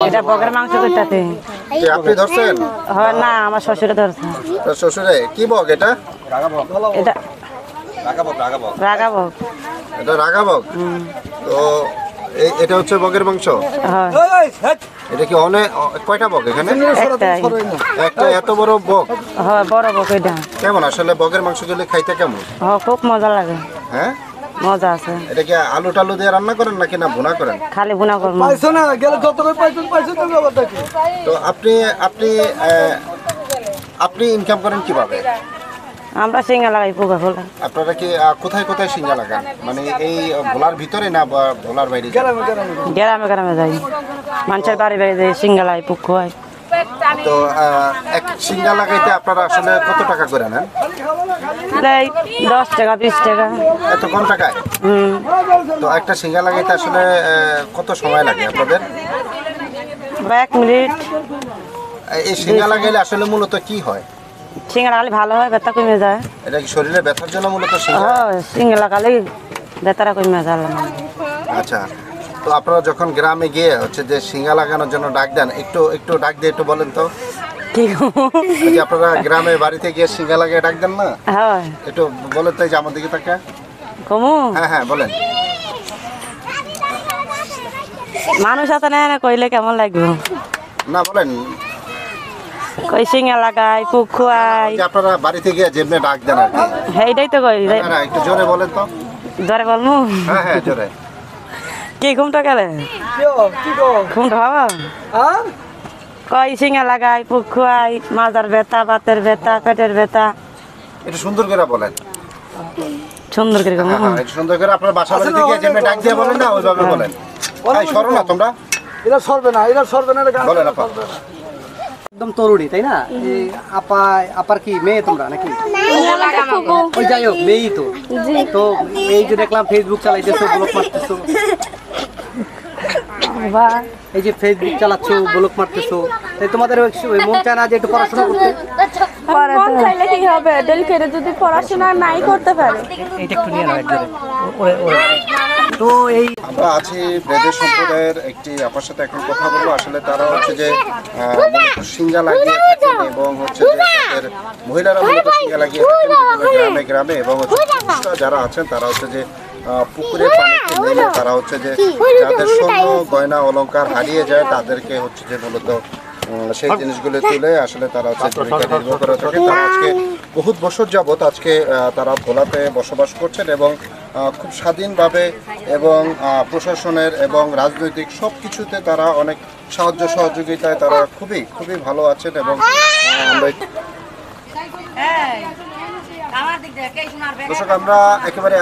এটা বগের মাংস করতে। আপনি ধরছেন? হ্যাঁ, না আমার শ্বশুরে ধরছে। শ্বশুরে কি বগ এটা? এটা রাগা বগ। এটা রাগা বগ। তো এটা হচ্ছে বগের মাংস। এটা কি অনেক কয়টা বগ এখানে? একটা এত বড় বগ? হ্যাঁ, বড় বগ এটা। কেমন আসলে বগের মাংস গেলে খাইতে কেমন? হ্যাঁ, খুব মজা লাগে। হ্যাঁ, মজা আছে। এটা কি আলু টালু দিয়ে রান্না করেন নাকি না ভুনা করেন? খালি ভুনা করবো। তো আপনি আপনি আপনি ইনকাম করেন কিভাবে? আমরা সিঙ্গা লাগাই পোকা ফোলা। আপনারা কি কোথায় কোথায় সিঙ্গা লাগান? মানে এই ভোলার ভিতরে না ভোলার বাইরে? গ্রামে গ্রামে যাই, মানুষের বাড়ি বাড়ি যাই, সিঙ্গা লাগাই পুক হয়। তো এক সিঙ্গা লাগাইতে আপনারা আসলে কত টাকা করে নেন? 10 টাকা 20 টাকা। এত কম টাকায়? তো একটা সিঙ্গা লাগাইতে আসলে কত সময় লাগে আপনাদের? 1 মিনিট। এই সিঙ্গা লাগাইলে আসলে মূলত কি হয়? সিঙ্গা লাগালে ভালো হয়, ব্যথা কমে যায়। এটা কি শরীরে ব্যথার জন্য মূলত সিঙ্গা? হ্যাঁ, সিঙ্গা লাগালে ব্যথাটা কমে যায়। আচ্ছা, তো আপনারা যখন গ্রামে গিয়ে হচ্ছে যে সিঙ্গা লাগানোর জন্য ডাক দেন, একটু একটু ডাক দিয়ে একটু বলেন তো। ঠিক আপনারা গ্রামে বাড়িতে গিয়ে সিঙ্গা লাগিয়ে ডাক দেন না? হ্যাঁ, একটু বলেন তো, এই যে আমার দিকে তাকা। কমু। হ্যাঁ হ্যাঁ বলেন। মানুষ আছে না কইলে কেমন লাগবে? না বলেন। কই সিঙ্গা লাগাই পুক খুয়াই। আপনারা বাড়িতে গিয়ে যেমনি ডাক দেন আর কি। এইটাই তো কই। না একটু জোরে বলেন তো। জোরে বলমু? হ্যাঁ হ্যাঁ জোরে। কি ঘুমটা গেলে? ঘুমটা হবা? কই সিঙ্গা লাগাই পুক খুয়াই, মাজার ব্যথা, বাতের ব্যথা, পেটের ব্যথা। একটু সুন্দর করে বলেন। সুন্দর করে হ্যাঁ হ্যাঁ একটু সুন্দর করে আপনার বাসা বাড়িতে গিয়ে যেমনি ডাক দিয়ে বলেন না, ওইভাবে বলেন। এই সরো না তোমরা। এরা সরবে না, এরা সরবে না। বলেন আপা। একদম তরুণী তাই না? এই আপার কি মেয়ে তোমরা নাকি? ওই যাই হোক, মেয়েই তো। তো এই যে দেখলাম ফেসবুক চালাইতেছো, ব্লগ মারতেছো। এই যে ফেসবুক চালাচ্ছো, ব্লগ মারতেছো, তাই তোমাদের মন চায় না যে একটু পড়াশোনা করতে? মন চাইলে কি হবে, ডেল করে যদি পড়াশোনা নাই করতে পারে। এইটা একটু নিয়ে নাও একজনে। তো এই আমরা আছি ব্রেদের সম্প্রদায়ের একটি আপার সাথে এখন কথা বলবো। আসলে তারা হচ্ছে যে সিঙ্গা লাগিয়ে থাকেন এবং হচ্ছে যে তাদের মহিলারা মূলত সিঙ্গা লাগিয়ে থাকেন গ্রামে গ্রামে, এবং হচ্ছে পুরুষরা যারা আছেন তারা হচ্ছে যে পুকুরে পানিতে নেমে তারা হচ্ছে যে যাদের স্বর্ণ গয়না অলংকার হারিয়ে যায় তাদেরকে হচ্ছে যে মূলত সেই জিনিসগুলো তুলে আসলে তারা হচ্ছে জীবিকা নির্বাহ করে থাকে। তারা আজকে বহুত বছর যাবৎ আজকে তারা ভোলাতে বসবাস করছেন এবং খুব স্বাধীনভাবে এবং প্রশাসনের এবং রাজনৈতিক সব কিছুতে তারা অনেক সাহায্য সহযোগিতায় তারা খুবই খুবই ভালো আছেন। এবং দর্শক আমরা একেবারে